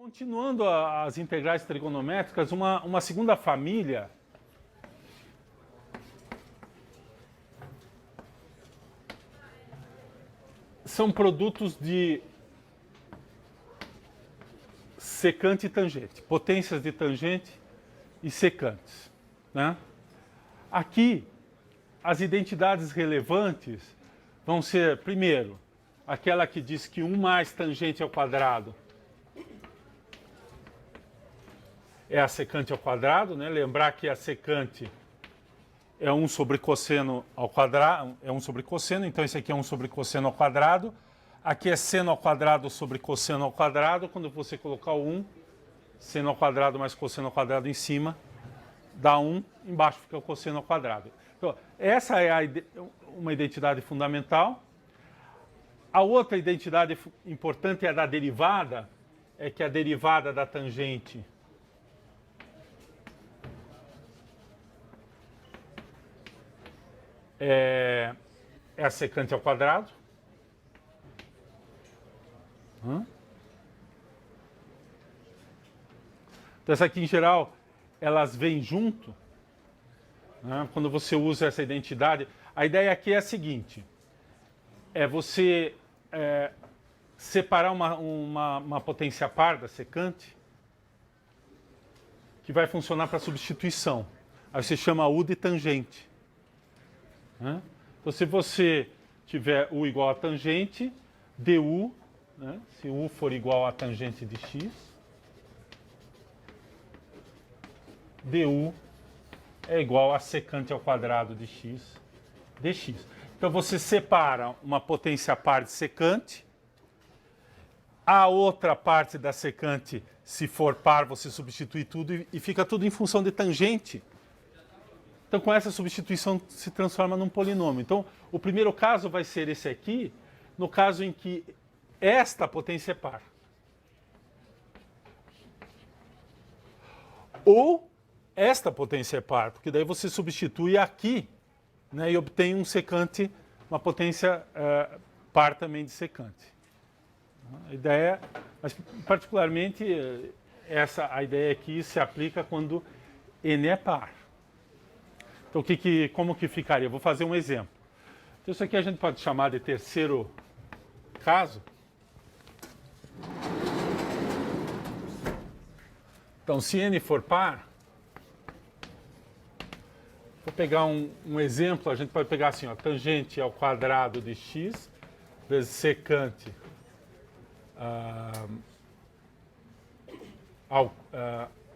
Continuando as integrais trigonométricas, uma segunda família são produtos de secante e tangente, potências de tangente e secantes, né? Aqui, as identidades relevantes vão ser, primeiro, aquela que diz que 1 mais tangente ao quadrado é a secante ao quadrado, né? Lembrar que a secante é 1 sobre cosseno ao quadrado, é 1 sobre cosseno, então esse aqui é 1 sobre cosseno ao quadrado. Aqui é seno ao quadrado sobre cosseno ao quadrado. Quando você colocar o 1, seno ao quadrado mais cosseno ao quadrado em cima, dá 1, embaixo fica o cosseno ao quadrado. Então, essa é uma identidade fundamental. A outra identidade importante é a da derivada, é que a derivada da tangente é a secante ao quadrado. Então, essa aqui, em geral, elas vêm junto, né? Quando você usa essa identidade. A ideia aqui é a seguinte, é você separar uma potência par da secante que vai funcionar para substituição. Aí você chama U de tangente, né? Então, se você tiver U igual a tangente, du, né? Se U for igual a tangente de x, du é igual a secante ao quadrado de x dx. Então você separa uma potência par de secante, a outra parte da secante, se for par, você substitui tudo e fica tudo em função de tangente. Então com essa substituição se transforma num polinômio. Então o primeiro caso vai ser esse aqui, no caso em que esta potência é par. Ou esta potência é par, porque daí você substitui aqui, né, e obtém um secante, uma potência par também de secante. A ideia, mas particularmente a ideia aqui se aplica quando n é par. Então como que ficaria? Eu vou fazer um exemplo. Então isso aqui a gente pode chamar de terceiro caso. Então, se n for par, vou pegar um exemplo, a gente pode pegar assim, ó, tangente ao quadrado de x vezes secante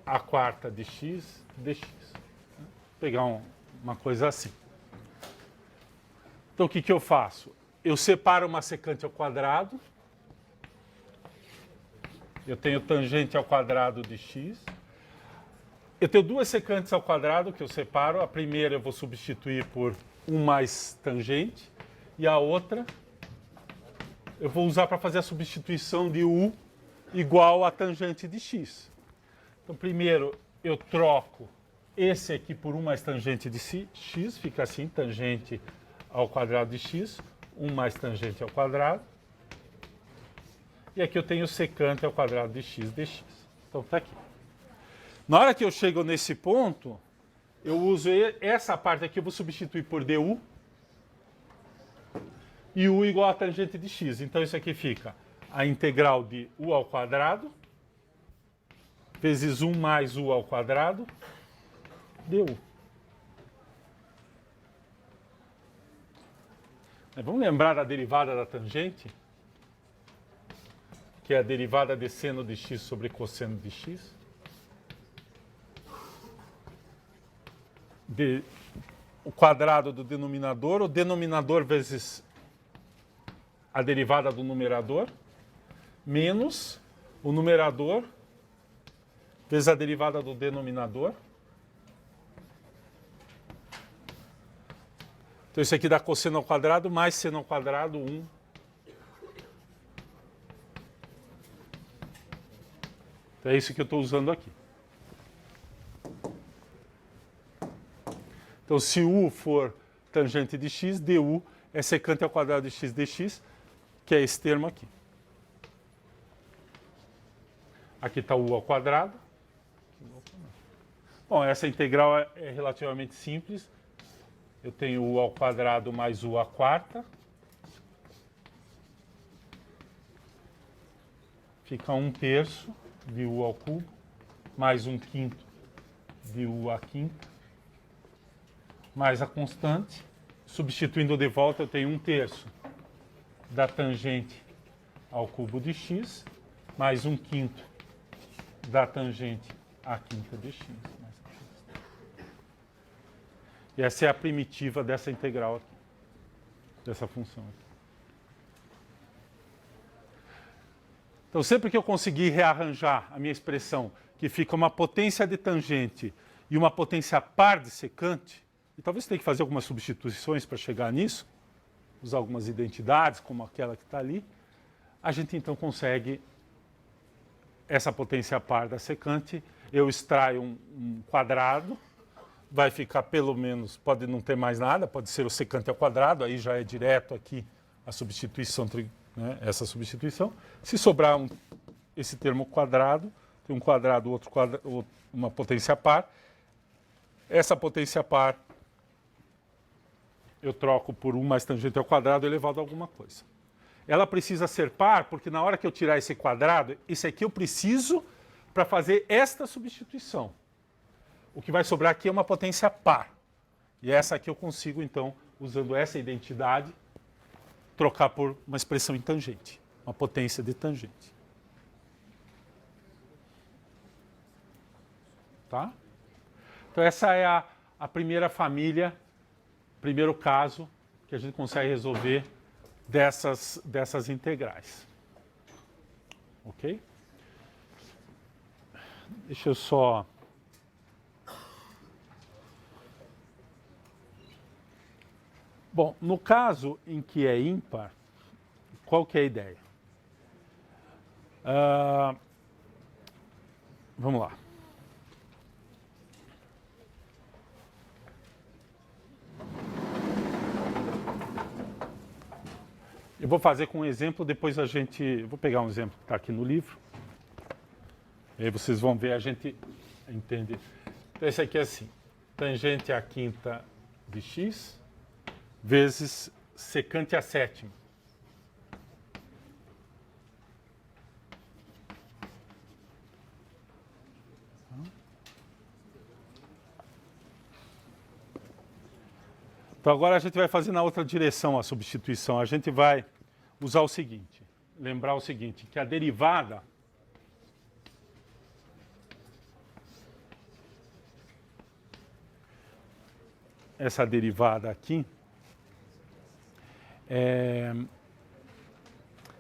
a quarta de x dx. Vou pegar uma coisa assim. Então, o que eu faço? Eu separo uma secante ao quadrado. Eu tenho tangente ao quadrado de x. Eu tenho duas secantes ao quadrado que eu separo. A primeira eu vou substituir por 1 mais tangente. E a outra eu vou usar para fazer a substituição de u igual a tangente de x. Então, primeiro eu troco esse aqui por 1 mais tangente de x. Fica assim, tangente ao quadrado de x. 1 mais tangente ao quadrado. E aqui eu tenho secante ao quadrado de x dx. Então está aqui. Na hora que eu chego nesse ponto, eu uso essa parte aqui, eu vou substituir por du. E u igual a tangente de x. Então isso aqui fica a integral de u ao quadrado vezes 1 mais u ao quadrado du. Vamos lembrar da derivada da tangente? Que é a derivada de seno de x sobre cosseno de x. O quadrado do denominador, o denominador vezes a derivada do numerador, menos o numerador vezes a derivada do denominador. Então isso aqui dá cosseno ao quadrado mais seno ao quadrado 1. Então é isso que eu estou usando aqui. Então, se u for tangente de x, du é secante ao quadrado de x dx, que é esse termo aqui. Aqui está u ao quadrado. Bom, essa integral é relativamente simples. Eu tenho u ao quadrado mais u à quarta. Fica 1/3 de u ao cubo, mais 1/5 de u à quinta, mais a constante. Substituindo de volta, eu tenho 1/3 da tangente ao cubo de x, mais 1/5 da tangente à quinta de x. E essa é a primitiva dessa integral aqui, dessa função aqui. Então, sempre que eu conseguir rearranjar a minha expressão, que fica uma potência de tangente e uma potência par de secante, e talvez tenha que fazer algumas substituições para chegar nisso, usar algumas identidades, como aquela que está ali, a gente então consegue essa potência par da secante. Eu extraio um quadrado, vai ficar pelo menos, pode não ter mais nada, pode ser o secante ao quadrado, aí já é direto aqui a substituição, né, essa substituição. Se sobrar esse termo quadrado, tem um quadrado, outro quadrado, uma potência par. Essa potência par eu troco por 1 mais tangente ao quadrado elevado a alguma coisa. Ela precisa ser par, porque na hora que eu tirar esse quadrado, esse aqui eu preciso para fazer esta substituição. O que vai sobrar aqui é uma potência par. E essa aqui eu consigo, então, usando essa identidade, trocar por uma expressão em tangente, uma potência de tangente. Tá? Então essa é a primeira família, primeiro caso que a gente consegue resolver dessas integrais. Ok? Deixa eu só... Bom, no caso em que é ímpar, qual que é a ideia? Vamos lá. Eu vou fazer com um exemplo, depois a gente... Vou pegar um exemplo que está aqui no livro. E aí vocês vão ver, a gente entende. Então esse aqui é assim, tangente à quinta de x vezes secante à sétima. Então agora a gente vai fazer na outra direção a substituição. A gente vai usar o seguinte, lembrar o seguinte, que a derivada essa derivada aqui é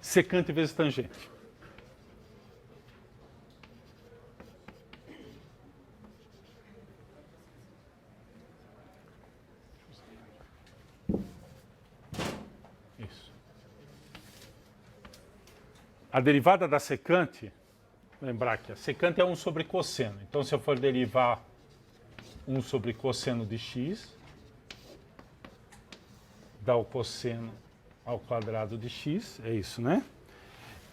secante vezes tangente. Isso. A derivada da secante, lembrar que a secante é 1 sobre cosseno. Então, se eu for derivar 1 sobre cosseno de x, dá o cosseno ao quadrado de x, é isso, né?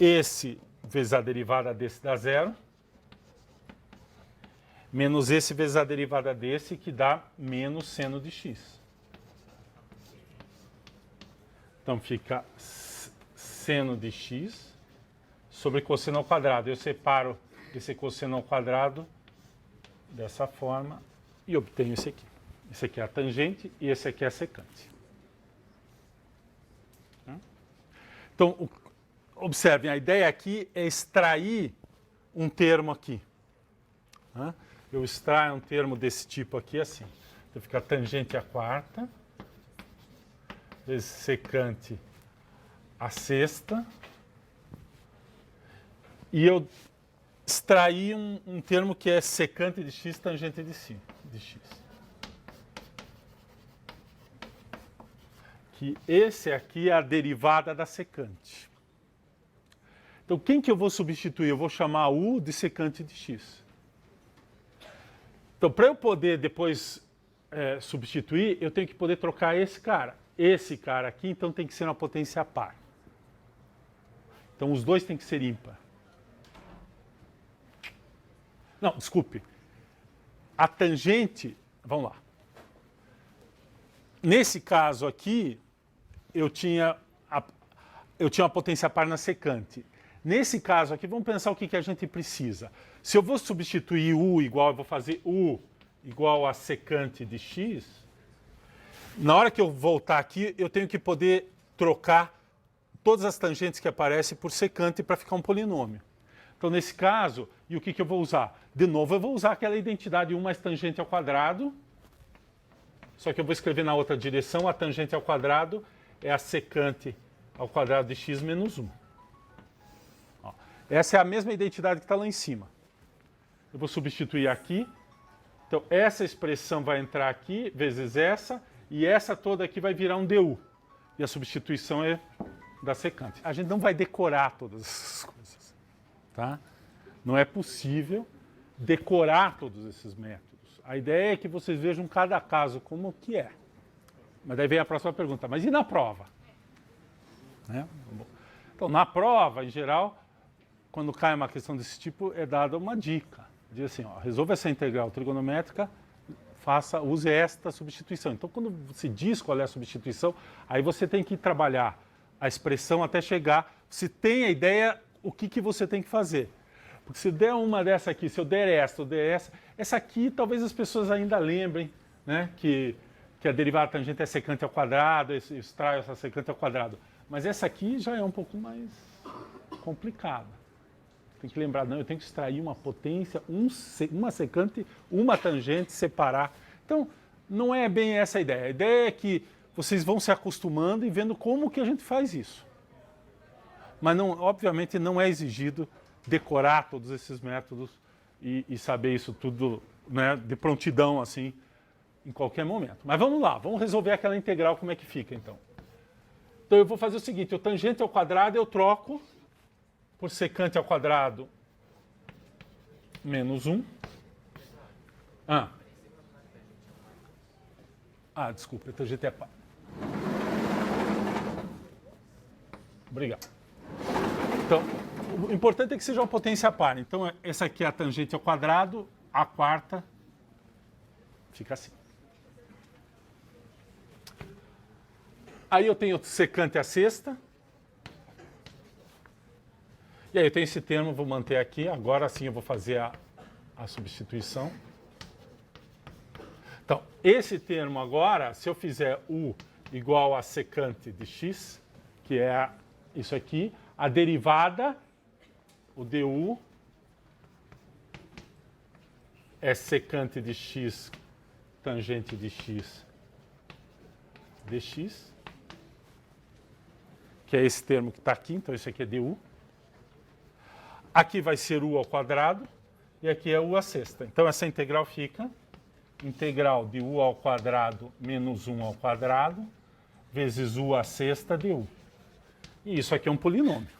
Esse vezes a derivada desse dá zero, menos esse vezes a derivada desse, que dá menos seno de x. Então fica seno de x sobre cosseno ao quadrado. Eu separo esse cosseno ao quadrado dessa forma e obtenho esse aqui. Esse aqui é a tangente e esse aqui é a secante. Então, observem, a ideia aqui é extrair um termo aqui. Eu extraio um termo desse tipo aqui assim. Então fica tangente à quarta, vezes secante à sexta. E eu extraí um termo que é secante de x, tangente de x. Que esse aqui é a derivada da secante. Então, quem que eu vou substituir? Eu vou chamar u de secante de x. Então, para eu poder depois substituir, eu tenho que poder trocar esse cara. Esse cara aqui, então, tem que ser uma potência par. Então, os dois têm que ser ímpar. Não, desculpe. A tangente, vamos lá. Nesse caso aqui, eu tinha uma potência par na secante. Nesse caso aqui, vamos pensar o que a gente precisa. Se eu vou substituir U igual, eu vou fazer U igual a secante de x, na hora que eu voltar aqui, eu tenho que poder trocar todas as tangentes que aparecem por secante para ficar um polinômio. Então, nesse caso, e o que eu vou usar? De novo, eu vou usar aquela identidade 1 mais tangente ao quadrado, só que eu vou escrever na outra direção, a tangente ao quadrado é a secante ao quadrado de x menos 1. Ó, essa é a mesma identidade que está lá em cima. Eu vou substituir aqui. Então, essa expressão vai entrar aqui, vezes essa, e essa toda aqui vai virar um du. E a substituição é da secante. A gente não vai decorar todas essas coisas. Tá? Não é possível decorar todos esses métodos. A ideia é que vocês vejam cada caso como que é. Mas daí vem a próxima pergunta. Mas e na prova? Né? Então, na prova, em geral, quando cai uma questão desse tipo, é dada uma dica. Diz assim, ó, resolva essa integral trigonométrica, use esta substituição. Então, quando se diz qual é a substituição, aí você tem que trabalhar a expressão até chegar. Se tem a ideia, o que você tem que fazer. Porque se der uma dessa aqui, se eu der essa, essa aqui talvez as pessoas ainda lembrem, né, que a derivada tangente é secante ao quadrado, eu extraio essa secante ao quadrado. Mas essa aqui já é um pouco mais complicada. Tem que lembrar, não, eu tenho que extrair uma potência, uma secante, uma tangente, separar. Então, não é bem essa a ideia. A ideia é que vocês vão se acostumando e vendo como que a gente faz isso. Mas, não, obviamente, não é exigido decorar todos esses métodos e saber isso tudo, né, de prontidão, assim, em qualquer momento. Mas vamos lá, vamos resolver aquela integral, como é que fica, então. Então, eu vou fazer o seguinte, o tangente ao quadrado eu troco por secante ao quadrado menos 1. Desculpa, a tangente é par. Obrigado. Então, o importante é que seja uma potência par. Então, essa aqui é a tangente ao quadrado, a quarta fica assim. Aí eu tenho secante à sexta. E aí eu tenho esse termo, vou manter aqui. Agora sim eu vou fazer a substituição. Então, esse termo agora, se eu fizer U igual a secante de x, que é isso aqui, a derivada, o du, é secante de x tangente de x dx, que é esse termo que está aqui, então isso aqui é du. Aqui vai ser u ao quadrado e aqui é u à sexta. Então essa integral fica integral de u ao quadrado menos 1 ao quadrado vezes u à sexta du. E isso aqui é um polinômio.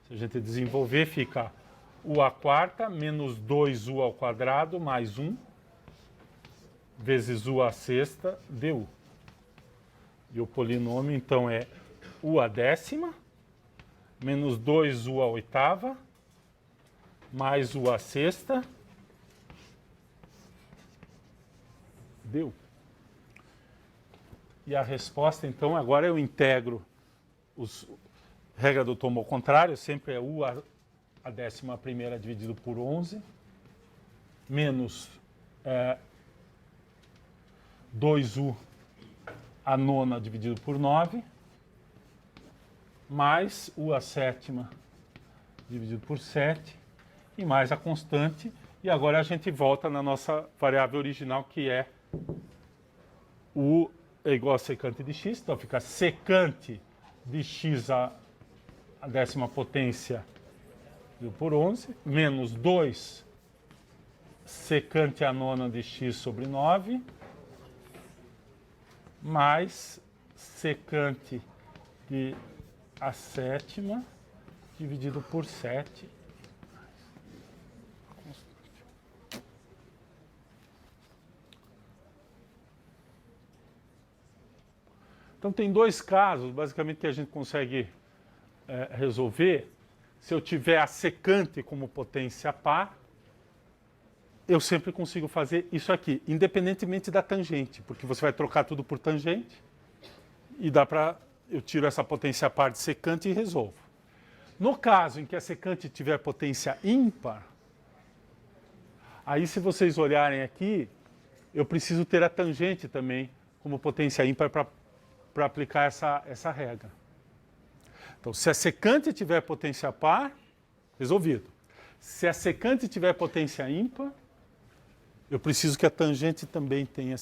Se a gente desenvolver, fica u à quarta menos 2u ao quadrado mais 1 vezes u à sexta du. E o polinômio, então, é u à décima menos 2u à oitava mais u à sexta du. E a resposta, então, agora eu integro regra do tomo ao contrário, sempre é u a décima primeira dividido por 11 menos 2u a nona dividido por 9 mais u a sétima dividido por 7 e mais a constante. E agora a gente volta na nossa variável original, que é u é igual a secante de x. Então fica secante de x a décima potência dividido por 11 menos 2 secante a nona de x sobre 9 mais secante de a sétima dividido por 7. Então tem dois casos, basicamente, que a gente consegue resolver se eu tiver a secante como potência par, eu sempre consigo fazer isso aqui, independentemente da tangente, porque você vai trocar tudo por tangente e dá para... Eu tiro essa potência par de secante e resolvo. No caso em que a secante tiver potência ímpar, aí se vocês olharem aqui, eu preciso ter a tangente também como potência ímpar para aplicar essa regra. Então, se a secante tiver potência par, resolvido. Se a secante tiver potência ímpar, eu preciso que a tangente também tenha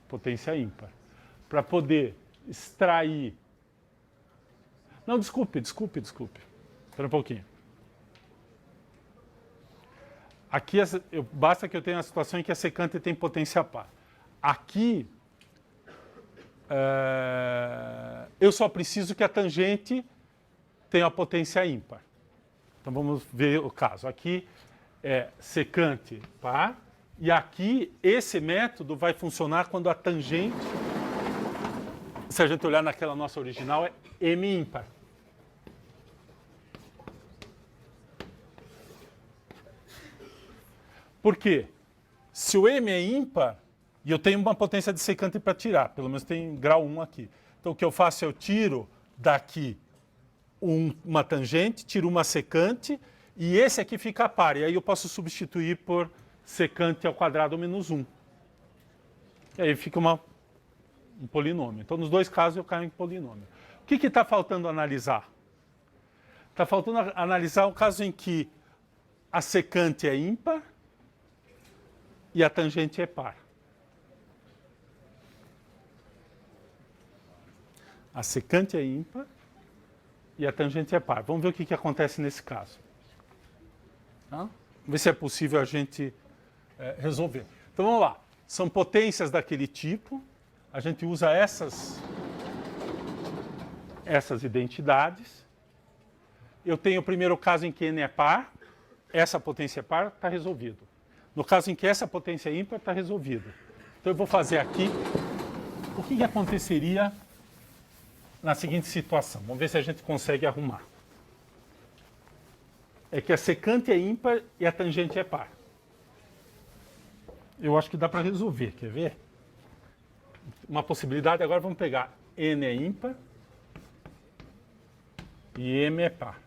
potência ímpar. Para poder extrair... Não, desculpe. Espera um pouquinho. Aqui, basta que eu tenha uma situação em que a secante tem potência par. Aqui, eu só preciso que a tangente tenha a potência ímpar. Então, vamos ver o caso. Aqui é secante par, e aqui esse método vai funcionar quando a tangente, se a gente olhar naquela nossa original, é M ímpar. Por quê? Se o M é ímpar, e eu tenho uma potência de secante para tirar, pelo menos tem grau 1 aqui. Então o que eu faço é eu tiro daqui uma tangente, tiro uma secante, e esse aqui fica par. E aí eu posso substituir por secante ao quadrado menos 1. E aí fica um polinômio. Então nos dois casos eu caio em polinômio. O que está faltando analisar? Está faltando analisar o caso em que a secante é ímpar e a tangente é par. A secante é ímpar e a tangente é par. Vamos ver o que acontece nesse caso. Tá? Vamos ver se é possível a gente resolver. Então vamos lá. São potências daquele tipo. A gente usa essas identidades. Eu tenho o primeiro caso em que n é par. Essa potência é par, está resolvido. No caso em que essa potência é ímpar, está resolvido. Então eu vou fazer aqui o que aconteceria na seguinte situação. Vamos ver se a gente consegue arrumar. É que a secante é ímpar e a tangente é par. Eu acho que dá para resolver, quer ver? Uma possibilidade, agora vamos pegar n é ímpar e m é par.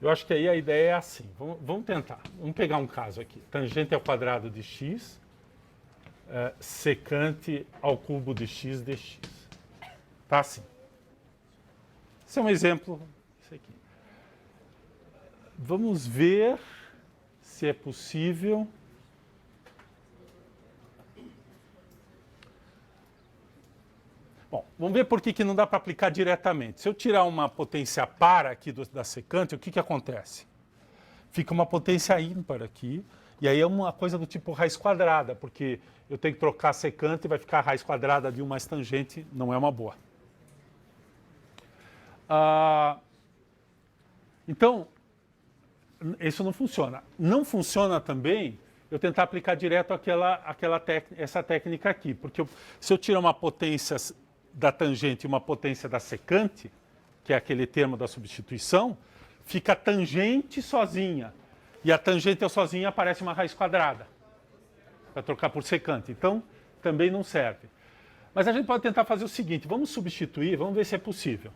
Eu acho que aí a ideia é assim. Vamos tentar. Vamos pegar um caso aqui. Tangente ao quadrado de x, secante ao cubo de x dx. Tá assim. Esse é um exemplo. Isso aqui. Vamos ver se é possível. Bom, vamos ver por que não dá para aplicar diretamente. Se eu tirar uma potência par aqui da secante, o que acontece? Fica uma potência ímpar aqui, e aí é uma coisa do tipo raiz quadrada, porque eu tenho que trocar a secante e vai ficar a raiz quadrada de 1 mais tangente, não é uma boa. Então, isso não funciona. Não funciona também eu tentar aplicar direto essa técnica aqui, porque se eu tirar uma potência da tangente e uma potência da secante, que é aquele termo da substituição, fica a tangente sozinha. E a tangente sozinha aparece uma raiz quadrada, para trocar por secante. Então, também não serve. Mas a gente pode tentar fazer o seguinte, vamos substituir, vamos ver se é possível.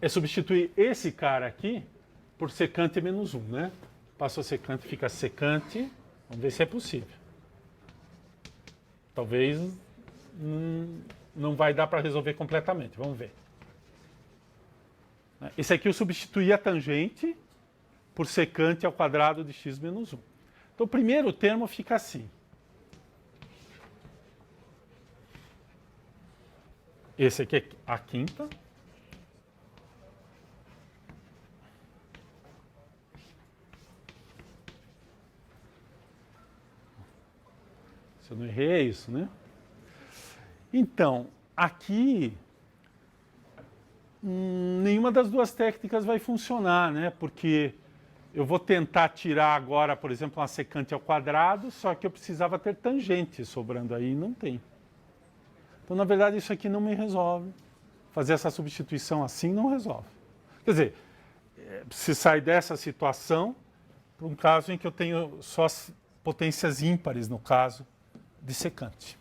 É substituir esse cara aqui por secante menos 1, né? Passou secante, fica secante. Vamos ver se é possível. Talvez não vai dar para resolver completamente. Vamos ver. Esse aqui eu substituí a tangente por secante ao quadrado de x menos 1. Então o primeiro termo fica assim. Esse aqui é a quinta. Se eu não errei, é isso, né? Então, aqui, nenhuma das duas técnicas vai funcionar, né? Porque eu vou tentar tirar agora, por exemplo, uma secante ao quadrado, só que eu precisava ter tangente sobrando aí, e não tem. Então, na verdade, isso aqui não me resolve fazer essa substituição assim não resolve. Quer dizer, se sai dessa situação para um caso em que eu tenho só potências ímpares, no caso de secante.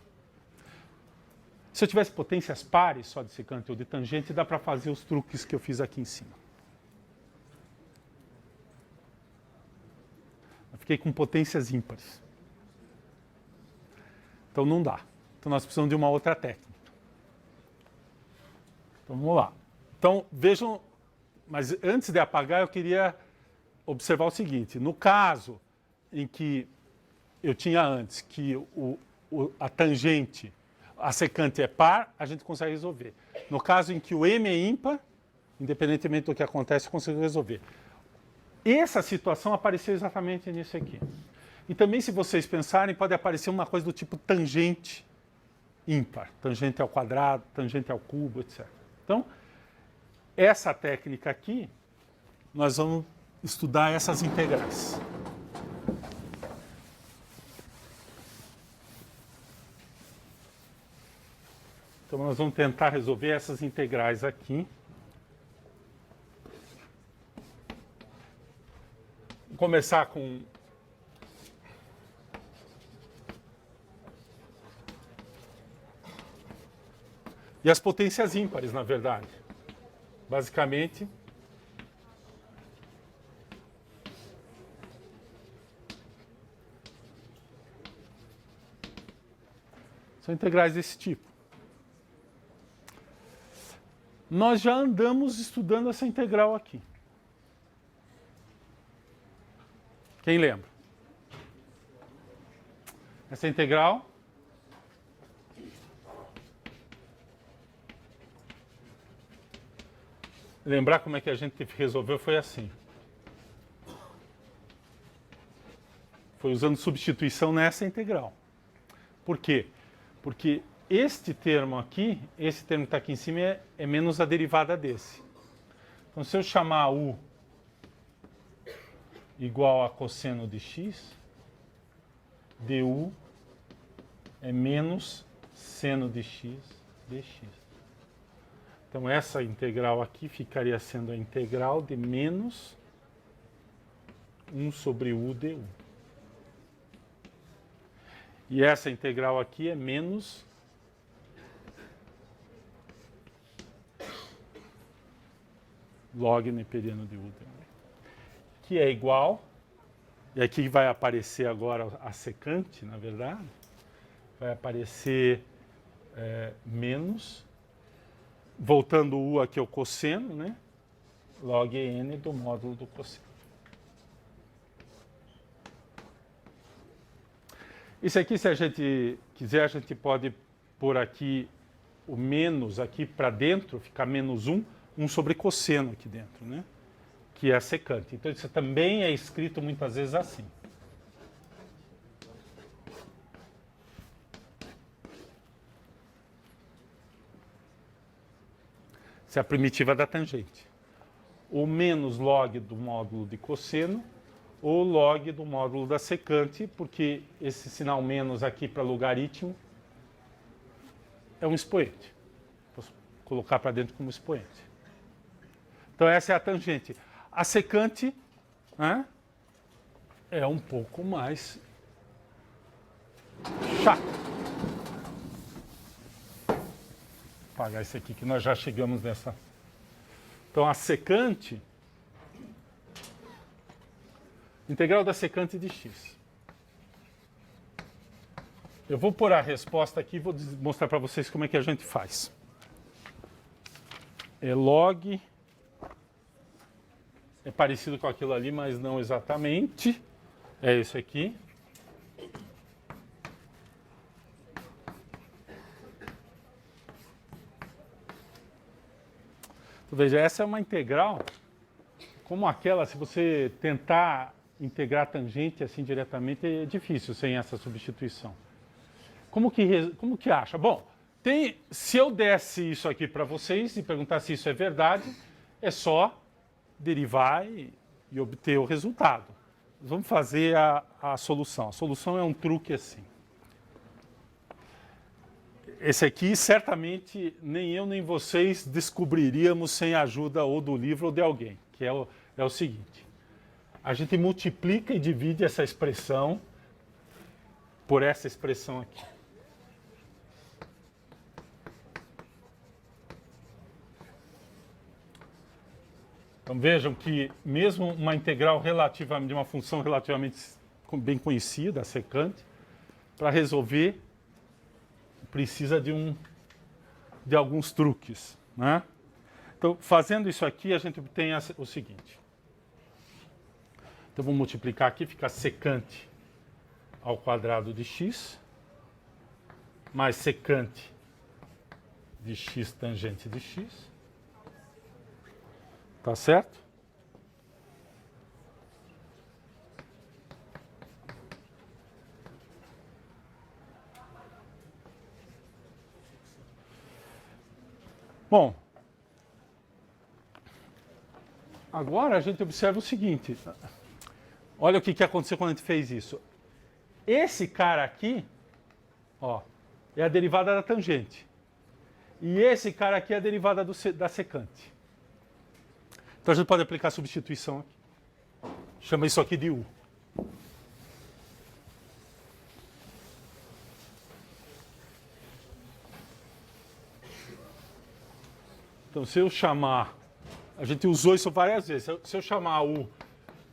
Se eu tivesse potências pares só de secante ou de tangente, dá para fazer os truques que eu fiz aqui em cima. Eu fiquei com potências ímpares. Então não dá. Então nós precisamos de uma outra técnica. Então vamos lá. Então vejam, mas antes de apagar eu queria observar o seguinte. No caso em que eu tinha antes que a tangente, a secante é par, a gente consegue resolver. No caso em que o M é ímpar, independentemente do que acontece, eu consigo resolver. Essa situação apareceu exatamente nisso aqui. E também, se vocês pensarem, pode aparecer uma coisa do tipo tangente ímpar. Tangente ao quadrado, tangente ao cubo, etc. Então, essa técnica aqui, nós vamos estudar essas integrais. Então, nós vamos tentar resolver essas integrais aqui. Vou começar com... E as potências ímpares, na verdade. Basicamente... são integrais desse tipo. Nós já andamos estudando essa integral aqui. Quem lembra? Essa integral lembrar como é que a gente resolveu foi assim. Foi usando substituição nessa integral. Por quê? Porque este termo aqui, esse termo que está aqui em cima é menos a derivada desse. Então, se eu chamar u igual a cosseno de x, du é menos seno de x dx. Então, essa integral aqui ficaria sendo a integral de menos 1 sobre u du. E essa integral aqui é menos log neperiano de u du, que é igual, e aqui vai aparecer agora a secante, na verdade, vai aparecer menos, voltando o u aqui ao cosseno, né? Log n do módulo do cosseno. Isso aqui, se a gente quiser, a gente pode pôr aqui o menos aqui para dentro, ficar menos 1 sobre cosseno aqui dentro, né? Que é a secante. Então, isso também é escrito muitas vezes assim. Essa é a primitiva da tangente. Ou menos log do módulo de cosseno, ou log do módulo da secante, porque esse sinal menos aqui para logaritmo é um expoente. Posso colocar para dentro como expoente. Então, essa é a tangente. A secante, né, é um pouco mais chata. Vou apagar isso aqui, que nós já chegamos nessa. Então, a secante, integral da secante de x. Eu vou pôr a resposta aqui e vou mostrar para vocês como é que a gente faz. É log... é parecido com aquilo ali, mas não exatamente. É isso aqui. Então, veja, essa é uma integral como aquela, se você tentar integrar tangente assim diretamente, é difícil sem essa substituição. Como que acha? Bom, se eu desse isso aqui para vocês e perguntar se isso é verdade, é só derivar e obter o resultado. Vamos fazer a solução. A solução é um truque assim. esse aqui, certamente, nem eu nem vocês descobriríamos sem a ajuda ou do livro ou de alguém, que é o seguinte. A gente multiplica e divide essa expressão por essa expressão aqui. Então vejam que mesmo uma integral relativamente, de uma função relativamente bem conhecida, a secante, para resolver precisa de alguns truques, né? Então, fazendo isso aqui, a gente obtém o seguinte. Então, vou multiplicar aqui, fica secante ao quadrado de x, mais secante de x tangente de x. Tá certo? Bom, agora a gente observa o seguinte. Olha o que aconteceu quando a gente fez isso. Esse cara aqui, ó, é a derivada da tangente. E esse cara aqui é a derivada da secante. Então a gente pode aplicar a substituição aqui. Chama isso aqui de U. Então se eu chamar, a gente usou isso várias vezes, se eu chamar U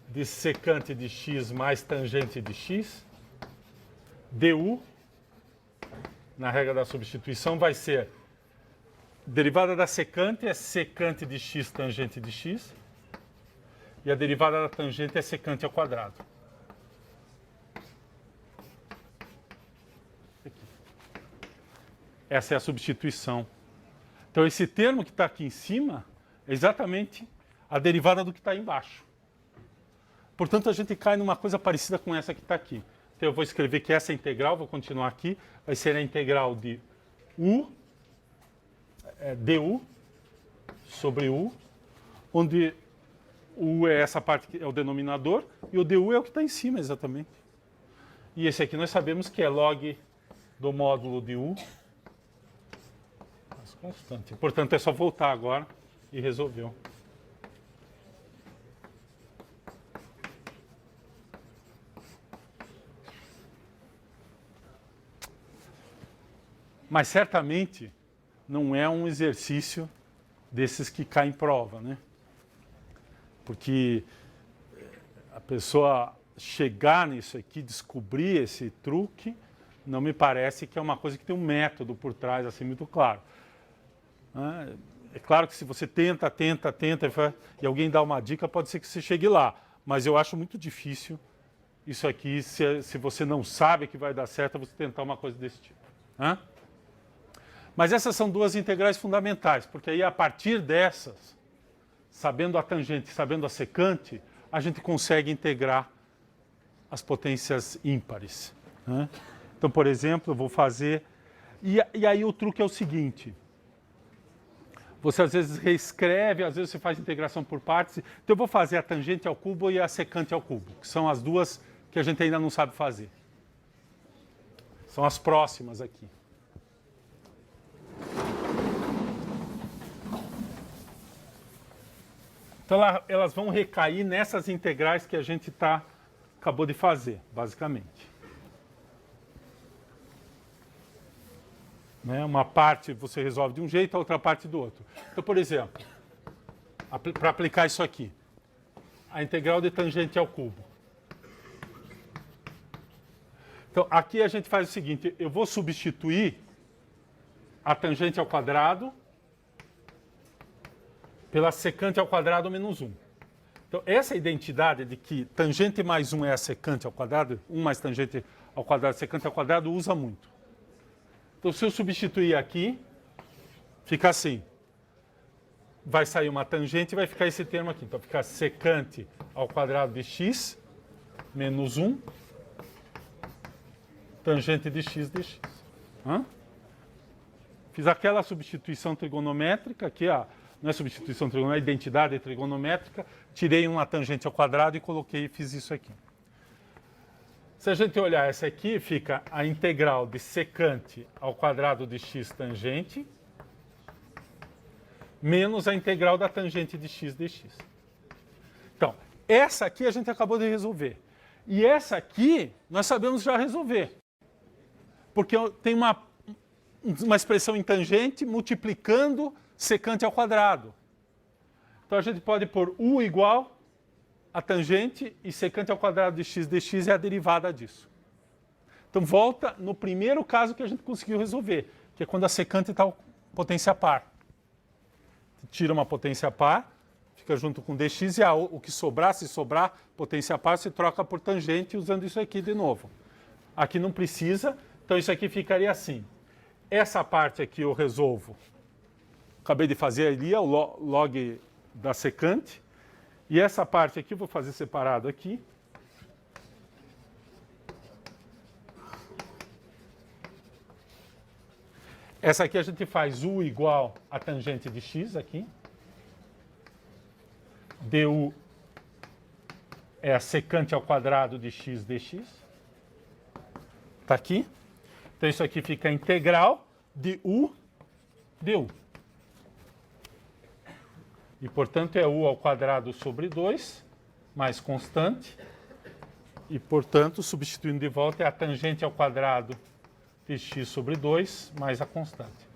de secante de x mais tangente de x, du, na regra da substituição, vai ser derivada da secante é secante de x tangente de x, e a derivada da tangente é secante ao quadrado. Aqui. Essa é a substituição. Então esse termo que está aqui em cima é exatamente a derivada do que está embaixo. Portanto, a gente cai numa coisa parecida com essa que está aqui. Então eu vou escrever que essa integral, vou continuar aqui, vai ser a integral de U, du sobre U, onde U é essa parte que é o denominador e o du é o que está em cima exatamente. E esse aqui nós sabemos que é log do módulo de U, mas constante. Portanto, é só voltar agora e resolveu. Mas certamente não é um exercício desses que cai em prova, né? Porque a pessoa chegar nisso aqui, descobrir esse truque, não me parece que é uma coisa que tem um método por trás, assim, muito claro. É claro que se você tenta e alguém dá uma dica, pode ser que você chegue lá. Mas eu acho muito difícil isso aqui, se você não sabe que vai dar certo, você tentar uma coisa desse tipo. Mas essas são duas integrais fundamentais, porque aí a partir dessas, sabendo a tangente e sabendo a secante, a gente consegue integrar as potências ímpares. Então, por exemplo, eu vou fazer... E aí o truque é o seguinte. Você às vezes reescreve, às vezes você faz integração por partes. Então eu vou fazer a tangente ao cubo e a secante ao cubo, que são as duas que a gente ainda não sabe fazer. São as próximas aqui. Então elas vão recair nessas integrais que a gente acabou de fazer, basicamente. Uma parte você resolve de um jeito, a outra parte do outro. Então, por exemplo, para aplicar isso aqui, a integral de tangente ao cubo. Então, aqui a gente faz o seguinte, eu vou substituir a tangente ao quadrado pela secante ao quadrado menos 1. Então, essa identidade de que tangente mais 1 é a secante ao quadrado, 1 mais tangente ao quadrado, secante ao quadrado, usa muito. Então, se eu substituir aqui, fica assim. Vai sair uma tangente e vai ficar esse termo aqui. Então, fica secante ao quadrado de x menos 1, tangente de x de x. Fiz aquela substituição trigonométrica, aqui não é substituição trigonométrica, é identidade trigonométrica, tirei uma tangente ao quadrado e fiz isso aqui. Se a gente olhar essa aqui, fica a integral de secante ao quadrado de x tangente menos a integral da tangente de x dx. Então, essa aqui a gente acabou de resolver. E essa aqui nós sabemos já resolver. Porque tem uma expressão em tangente multiplicando secante ao quadrado. Então a gente pode pôr u igual a tangente e secante ao quadrado de x dx é a derivada disso. Então volta no primeiro caso que a gente conseguiu resolver, que é quando a secante está potência par. Tira uma potência par, fica junto com dx e o que sobrar, se sobrar potência par, se troca por tangente usando isso aqui de novo. Aqui não precisa, então isso aqui ficaria assim. Essa parte aqui eu resolvo, acabei de fazer ali, é o log da secante. E essa parte aqui eu vou fazer separado aqui. Essa aqui a gente faz u igual a tangente de x aqui. Du é a secante ao quadrado de x dx. Está aqui. Então isso aqui fica a integral de u du. E, portanto, é u ao quadrado sobre 2, mais constante. E, portanto, substituindo de volta, é a tangente ao quadrado de x sobre 2, mais a constante.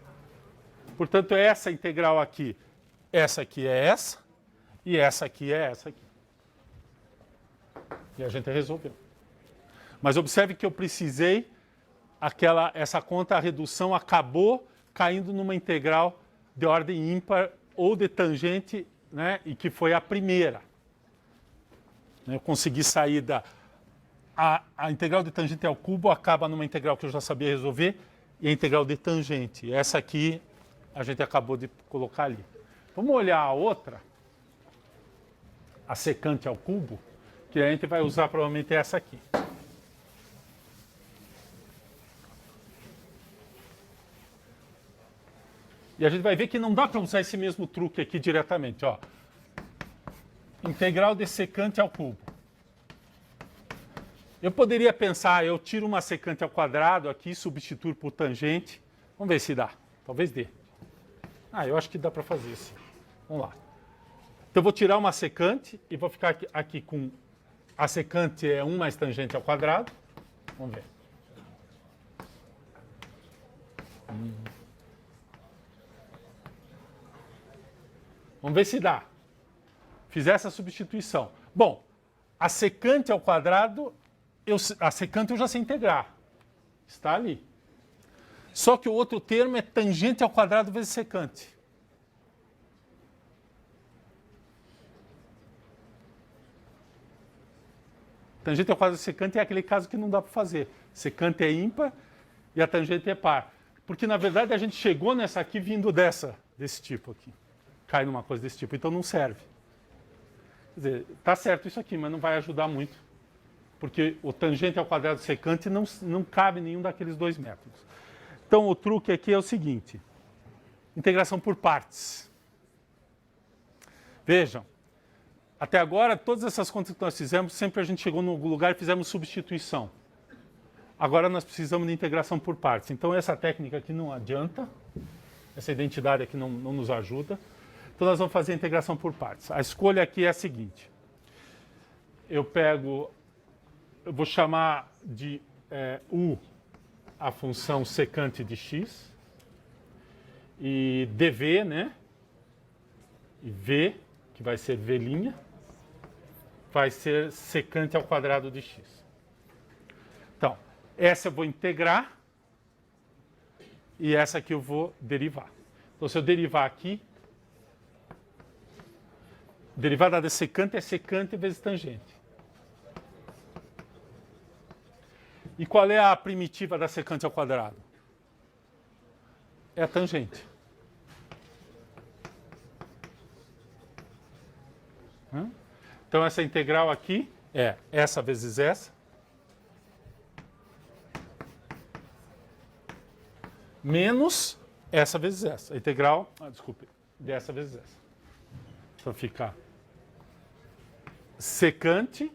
Portanto, essa integral aqui é essa, e essa aqui é essa aqui. E a gente resolveu. Mas observe que eu precisei, essa conta, a redução acabou caindo numa integral de ordem ímpar ou de tangente, né, e que foi a primeira. Eu consegui sair da... A integral de tangente ao cubo acaba numa integral que eu já sabia resolver, e a integral de tangente. Essa aqui a gente acabou de colocar ali. Vamos olhar a outra, a secante ao cubo, que a gente vai usar provavelmente essa aqui. E a gente vai ver que não dá para usar esse mesmo truque aqui diretamente. Ó. Integral de secante ao cubo. Eu poderia pensar, eu tiro uma secante ao quadrado aqui, substituo por tangente. Vamos ver se dá. Talvez dê. Eu acho que dá para fazer isso. Vamos lá. Então eu vou tirar uma secante e vou ficar aqui com... A secante é 1 mais tangente ao quadrado. Vamos ver. Vamos ver se dá. Fiz essa substituição. Bom, a secante ao quadrado, a secante eu já sei integrar. Está ali. Só que o outro termo é tangente ao quadrado vezes secante. Tangente ao quadrado secante é aquele caso que não dá para fazer. Secante é ímpar e a tangente é par. Porque, na verdade, a gente chegou nessa aqui vindo desse tipo aqui. Cai numa coisa desse tipo, então não serve. Quer dizer, está certo isso aqui, mas não vai ajudar muito. Porque o tangente ao quadrado secante não cabe nenhum daqueles dois métodos. Então, o truque aqui é o seguinte. Integração por partes. Vejam, até agora, todas essas contas que nós fizemos, sempre a gente chegou no lugar e fizemos substituição. Agora nós precisamos de integração por partes. Então, essa técnica aqui não adianta. Essa identidade aqui não nos ajuda. Então, nós vamos fazer a integração por partes. A escolha aqui é a seguinte. Eu vou chamar de u a função secante de x. E dv, né? E v, que vai ser v', vai ser secante ao quadrado de x. Então, essa eu vou integrar. E essa aqui eu vou derivar. Então, se eu derivar aqui, derivada de secante é secante vezes tangente. E qual é a primitiva da secante ao quadrado? É a tangente. Então, essa integral aqui é essa vezes essa. Menos essa vezes essa. A integral, desculpe, dessa vezes essa. Então, fica secante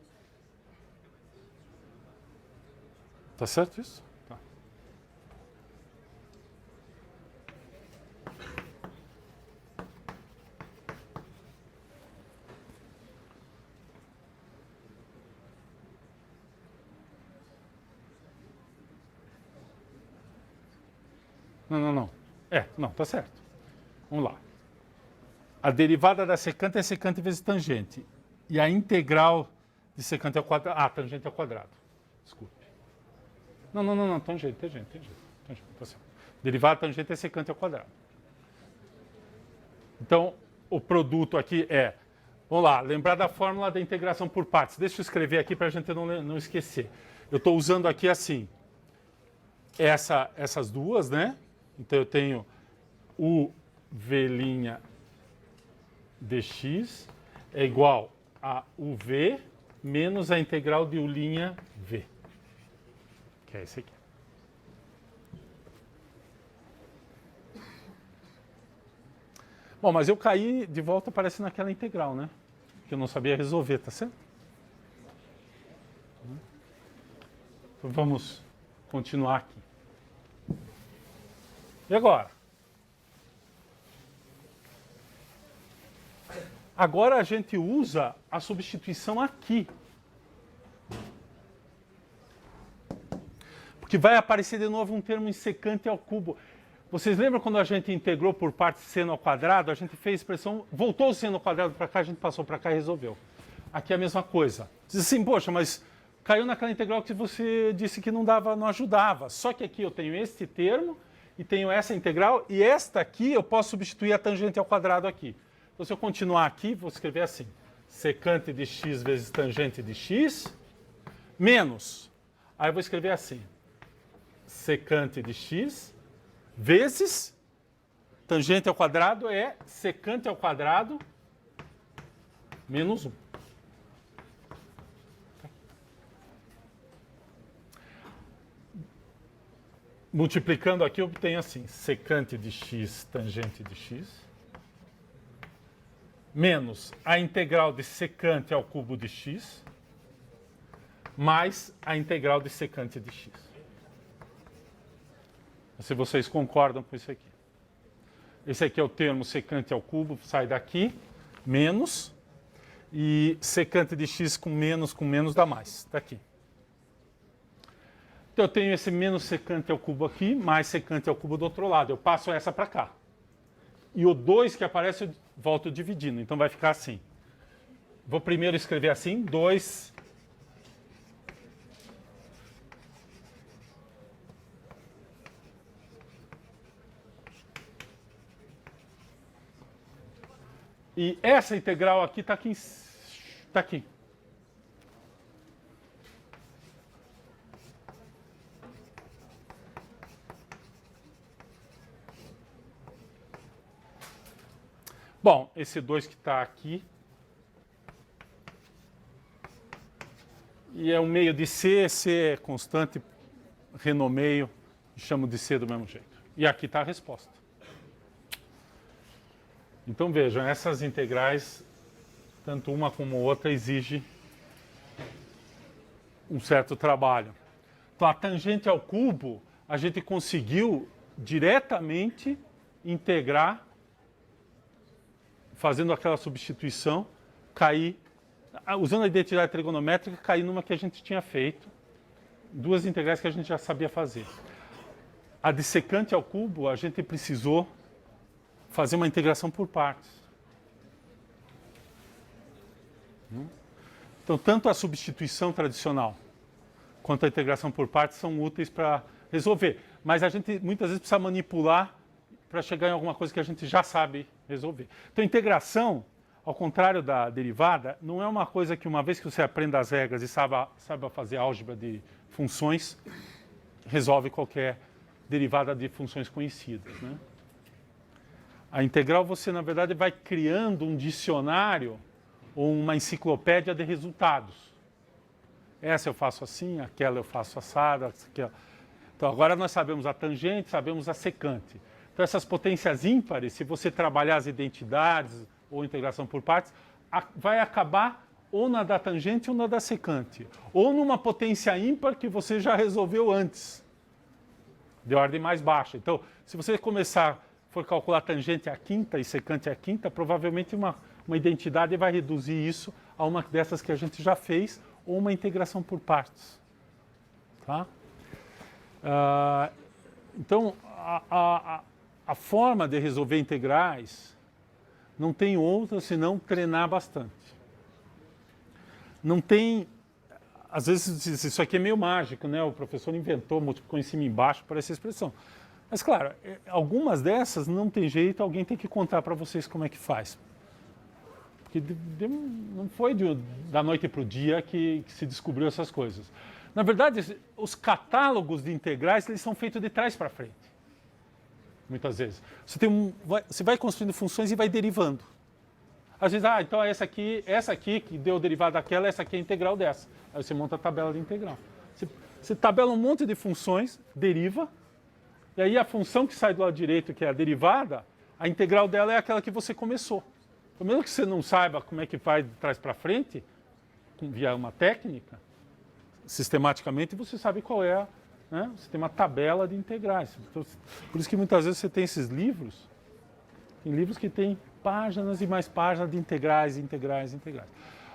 Tá certo isso? Tá. Não. Não, tá certo. Vamos lá. A derivada da secante é secante vezes tangente. E a integral de secante ao quadrado... Ah, tangente ao quadrado. Desculpe. Não. Tangente. Tá certo. Derivada da tangente é secante ao quadrado. Então, o produto aqui é... Vamos lá, lembrar da fórmula da integração por partes. Deixa eu escrever aqui para a gente não esquecer. Eu estou usando aqui assim, essas duas, né? Então, eu tenho u v' dx é igual a uv menos a integral de u'v, que é esse aqui. Bom, mas eu caí de volta aparecendo naquela integral, né? Que eu não sabia resolver, tá certo? Então, vamos continuar aqui. E agora? Agora a gente usa a substituição aqui. Porque vai aparecer de novo um termo em secante ao cubo. Vocês lembram quando a gente integrou por partes seno ao quadrado? A gente fez expressão, voltou o seno ao quadrado para cá, a gente passou para cá e resolveu. Aqui é a mesma coisa. Diz assim, poxa, mas caiu naquela integral que você disse que não dava, não ajudava. Só que aqui eu tenho este termo e tenho essa integral, e esta aqui eu posso substituir a tangente ao quadrado aqui. Então, se eu continuar aqui, vou escrever assim, secante de x vezes tangente de x, menos, aí eu vou escrever assim, secante de x vezes tangente ao quadrado é secante ao quadrado menos 1. Multiplicando aqui, eu obtenho assim, secante de x tangente de x, menos a integral de secante ao cubo de x, mais a integral de secante de x. Se vocês concordam com isso aqui. Esse aqui é o termo secante ao cubo, sai daqui, menos, e secante de x com menos dá mais, está aqui. Então eu tenho esse menos secante ao cubo aqui, mais secante ao cubo do outro lado. Eu passo essa para cá. E o 2 que aparece, eu volto dividindo. Então vai ficar assim. Vou primeiro escrever assim, 2... E essa integral aqui está aqui. Tá aqui. Bom, esse 2 que está aqui. E é um meio de C, C é constante, renomeio, chamo de C do mesmo jeito. E aqui está a resposta. Então vejam, essas integrais, tanto uma como outra, exigem um certo trabalho. Então a tangente ao cubo, a gente conseguiu diretamente integrar, fazendo aquela substituição, cair, usando a identidade trigonométrica, cair numa que a gente tinha feito, duas integrais que a gente já sabia fazer. A de secante ao cubo, a gente precisou fazer uma integração por partes. Então, tanto a substituição tradicional quanto a integração por partes são úteis para resolver. Mas a gente muitas vezes precisa manipular para chegar em alguma coisa que a gente já sabe resolver. Então, integração, ao contrário da derivada, não é uma coisa que uma vez que você aprenda as regras e saiba fazer álgebra de funções, resolve qualquer derivada de funções conhecidas, né? A integral você, na verdade, vai criando um dicionário ou uma enciclopédia de resultados. Essa eu faço assim, aquela eu faço assada, aquela. Então, agora nós sabemos a tangente, sabemos a secante. Então, essas potências ímpares, se você trabalhar as identidades ou integração por partes, vai acabar ou na da tangente ou na da secante, ou numa potência ímpar que você já resolveu antes, de ordem mais baixa. Então, se você for calcular tangente à quinta e secante à quinta, provavelmente uma identidade vai reduzir isso a uma dessas que a gente já fez, ou uma integração por partes. Tá? Então, a forma de resolver integrais não tem outra senão treinar bastante. Não tem... Às vezes isso aqui é meio mágico, né? O professor inventou, multiplicou em cima e embaixo para essa expressão. Mas, claro, algumas dessas não tem jeito, alguém tem que contar para vocês como é que faz. Porque não foi da noite para o dia que se descobriu essas coisas. Na verdade, os catálogos de integrais eles são feitos de trás para frente. Muitas vezes. Você vai construindo funções e vai derivando. Às vezes, então essa aqui que deu derivada daquela, essa aqui é a integral dessa. Aí você monta a tabela de integral. Você tabela um monte de funções, deriva, e aí a função que sai do lado direito, que é a derivada, a integral dela é aquela que você começou. Então, mesmo que você não saiba como é que faz de trás para frente, via uma técnica, sistematicamente você sabe qual é, né? Você tem uma tabela de integrais. Então, por isso que muitas vezes você tem esses livros, tem livros que têm páginas e mais páginas de integrais, integrais, integrais.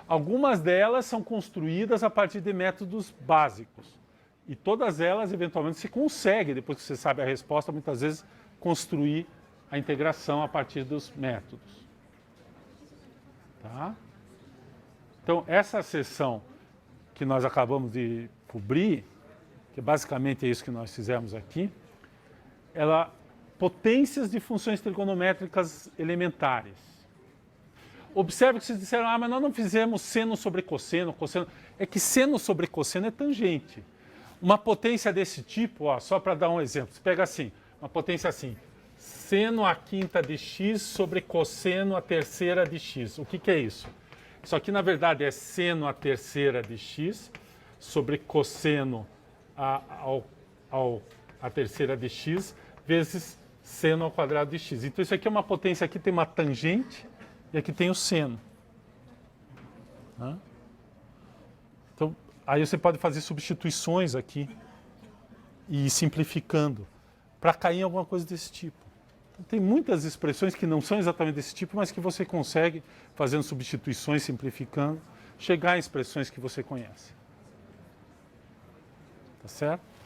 Algumas delas são construídas a partir de métodos básicos. E todas elas, eventualmente, se consegue, depois que você sabe a resposta, muitas vezes, construir a integração a partir dos métodos. Tá? Então, essa seção que nós acabamos de cobrir, que basicamente é isso que nós fizemos aqui, ela potências de funções trigonométricas elementares. Observe que vocês disseram, mas nós não fizemos seno sobre cosseno, cosseno. É que seno sobre cosseno é tangente. Uma potência desse tipo, só para dar um exemplo, você pega assim, uma potência assim, seno à quinta de x sobre cosseno à terceira de x. O que é isso? Isso aqui, na verdade, é seno à terceira de x sobre cosseno à terceira de x vezes seno ao quadrado de x. Então, isso aqui é uma potência, aqui tem uma tangente e aqui tem o seno. Então, aí você pode fazer substituições aqui e ir simplificando para cair em alguma coisa desse tipo. Então, tem muitas expressões que não são exatamente desse tipo, mas que você consegue, fazendo substituições, simplificando, chegar em expressões que você conhece. Tá certo?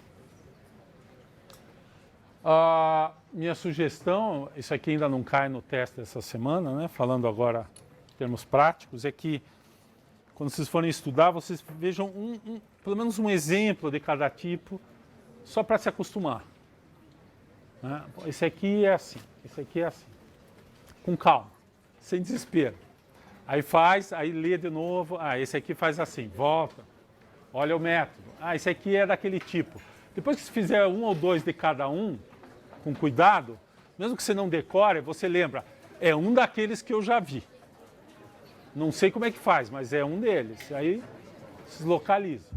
A minha sugestão, isso aqui ainda não cai no teste dessa semana, né? Falando agora em termos práticos, é que quando vocês forem estudar, vocês vejam pelo menos um exemplo de cada tipo, só para se acostumar. Né? Esse aqui é assim, esse aqui é assim. Com calma, sem desespero. Aí aí lê de novo, esse aqui faz assim, volta, olha o método. Esse aqui é daquele tipo. Depois que você fizer um ou dois de cada um, com cuidado, mesmo que você não decore, você lembra, é um daqueles que eu já vi. Não sei como é que faz, mas é um deles. Aí se localiza.